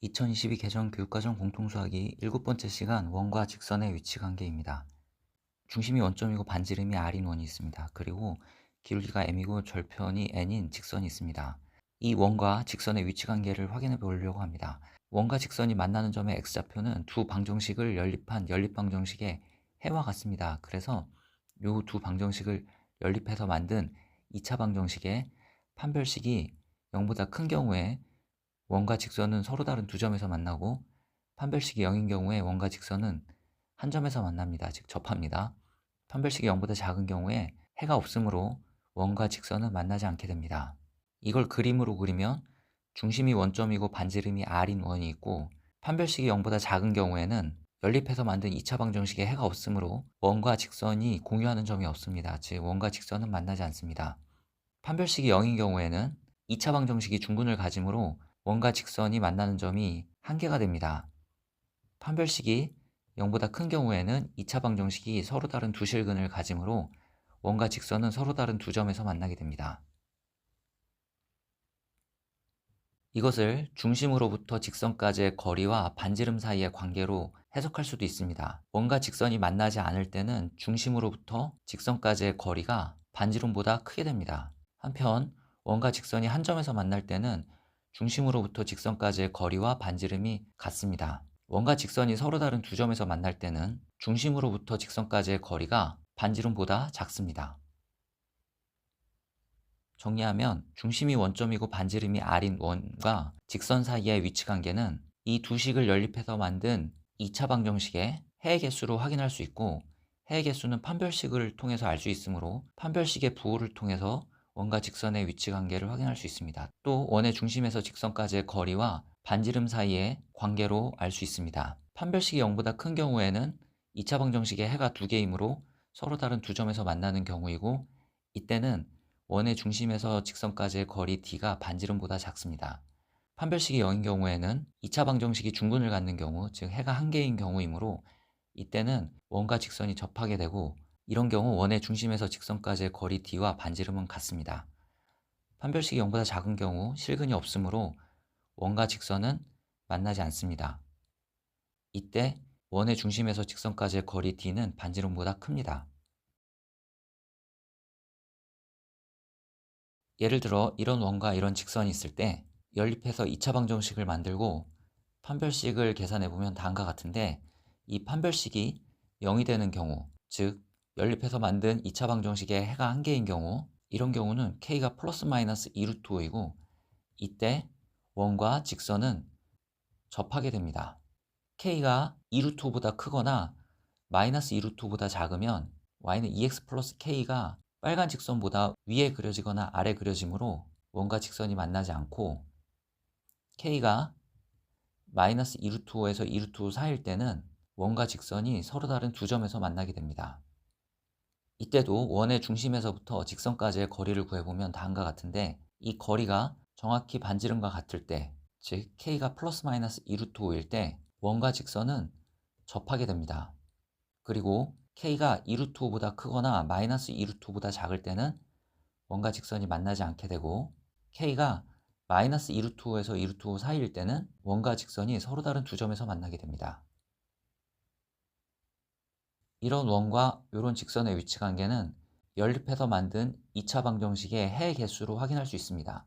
2022 개정 교육과정 공통수학이 7번째 시간 원과 직선의 위치 관계입니다. 중심이 원점이고 반지름이 r인 원이 있습니다. 그리고 기울기가 m이고 절편이 n인 직선이 있습니다. 이 원과 직선의 위치 관계를 확인해 보려고 합니다. 원과 직선이 만나는 점의 x좌표는 두 방정식을 연립한 연립방정식의 해와 같습니다. 그래서 이 두 방정식을 연립해서 만든 2차 방정식의 판별식이 0보다 큰 경우에 원과 직선은 서로 다른 두 점에서 만나고 판별식이 0인 경우에 원과 직선은 한 점에서 만납니다. 즉 접합니다. 판별식이 0보다 작은 경우에 해가 없으므로 원과 직선은 만나지 않게 됩니다. 이걸 그림으로 그리면 중심이 원점이고 반지름이 r인 원이 있고 판별식이 0보다 작은 경우에는 연립해서 만든 2차 방정식에 해가 없으므로 원과 직선이 공유하는 점이 없습니다. 즉 원과 직선은 만나지 않습니다. 판별식이 0인 경우에는 2차 방정식이 중근을 가지므로 원과 직선이 만나는 점이 한 개가 됩니다. 판별식이 0보다 큰 경우에는 2차 방정식이 서로 다른 두 실근을 가지므로 원과 직선은 서로 다른 두 점에서 만나게 됩니다. 이것을 중심으로부터 직선까지의 거리와 반지름 사이의 관계로 해석할 수도 있습니다. 원과 직선이 만나지 않을 때는 중심으로부터 직선까지의 거리가 반지름보다 크게 됩니다. 한편 원과 직선이 한 점에서 만날 때는 중심으로부터 직선까지의 거리와 반지름이 같습니다. 원과 직선이 서로 다른 두 점에서 만날 때는 중심으로부터 직선까지의 거리가 반지름보다 작습니다. 정리하면 중심이 원점이고 반지름이 r인 원과 직선 사이의 위치 관계는 이 두 식을 연립해서 만든 2차 방정식의 해의 개수로 확인할 수 있고, 해의 개수는 판별식을 통해서 알 수 있으므로 판별식의 부호를 통해서 원과 직선의 위치 관계를 확인할 수 있습니다. 또 원의 중심에서 직선까지의 거리와 반지름 사이의 관계로 알 수 있습니다. 판별식이 0보다 큰 경우에는 2차 방정식의 해가 두 개이므로 서로 다른 두 점에서 만나는 경우이고, 이때는 원의 중심에서 직선까지의 거리 d가 반지름보다 작습니다. 판별식이 0인 경우에는 2차 방정식이 중근을 갖는 경우, 즉 해가 한 개인 경우이므로 이때는 원과 직선이 접하게 되고, 이런 경우 원의 중심에서 직선까지의 거리 d와 반지름은 같습니다. 판별식이 0보다 작은 경우 실근이 없으므로 원과 직선은 만나지 않습니다. 이때 원의 중심에서 직선까지의 거리 d는 반지름보다 큽니다. 예를 들어 이런 원과 이런 직선이 있을 때 연립해서 2차 방정식을 만들고 판별식을 계산해보면 다음과 같은데, 이 판별식이 0이 되는 경우, 즉 연립해서 만든 2차 방정식에 해가 한 개인 경우, 이런 경우는 k가 플러스 마이너스 2루트 5이고 이때 원과 직선은 접하게 됩니다. k가 2루트 5보다 크거나 마이너스 2루트 5보다 작으면 y는 2x 플러스 k가 빨간 직선보다 위에 그려지거나 아래 그려지므로 원과 직선이 만나지 않고, k가 마이너스 2루트 5에서 2루트 5 사이일 때는 원과 직선이 서로 다른 두 점에서 만나게 됩니다. 이때도 원의 중심에서부터 직선까지의 거리를 구해보면 다음과 같은데, 이 거리가 정확히 반지름과 같을 때, 즉 k가 플러스 마이너스 2루트 5일 때 원과 직선은 접하게 됩니다. 그리고 k가 2루트 5보다 크거나 마이너스 2루트 5보다 작을 때는 원과 직선이 만나지 않게 되고, k가 마이너스 2루트 5에서 2루트 5 사이일 때는 원과 직선이 서로 다른 두 점에서 만나게 됩니다. 이런 원과 이런 직선의 위치 관계는 연립해서 만든 2차 방정식의 해의 개수로 확인할 수 있습니다.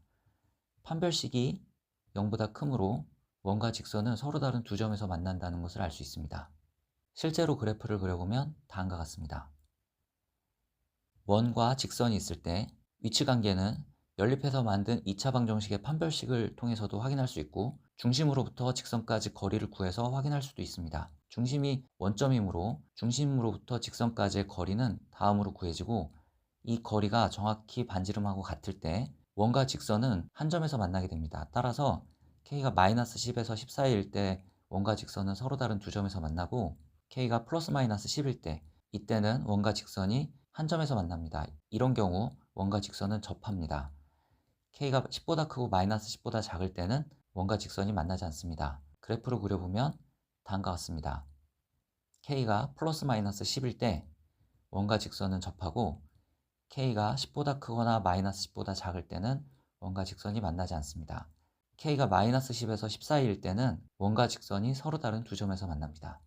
판별식이 0보다 크므로 원과 직선은 서로 다른 두 점에서 만난다는 것을 알 수 있습니다. 실제로 그래프를 그려보면 다음과 같습니다. 원과 직선이 있을 때 위치 관계는 연립해서 만든 2차 방정식의 판별식을 통해서도 확인할 수 있고, 중심으로부터 직선까지 거리를 구해서 확인할 수도 있습니다. 중심이 원점이므로 중심으로부터 직선까지의 거리는 다음으로 구해지고, 이 거리가 정확히 반지름하고 같을 때 원과 직선은 한 점에서 만나게 됩니다. 따라서 k가 마이너스 10에서 10 사이일 때 원과 직선은 서로 다른 두 점에서 만나고, k가 플러스 마이너스 10일 때 이때는 원과 직선이 한 점에서 만납니다. 이런 경우 원과 직선은 접합니다. k가 10보다 크고 마이너스 10보다 작을 때는 원과 직선이 만나지 않습니다. 그래프로 그려보면 다음과 같습니다. k가 플러스 마이너스 10일 때 원과 직선은 접하고, k가 10보다 크거나 마이너스 10보다 작을 때는 원과 직선이 만나지 않습니다. K가 마이너스 10에서 10 사이일 때는 원과 직선이 서로 다른 두 점에서 만납니다.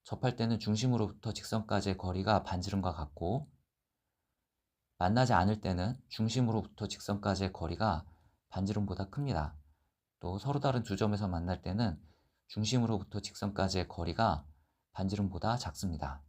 접할 때는 중심으로부터 직선까지의 거리가 반지름과 같고, 만나지 않을 때는 중심으로부터 직선까지의 거리가 반지름보다 큽니다. 또 서로 다른 두 점에서 만날 때는 중심으로부터 직선까지의 거리가 반지름보다 작습니다.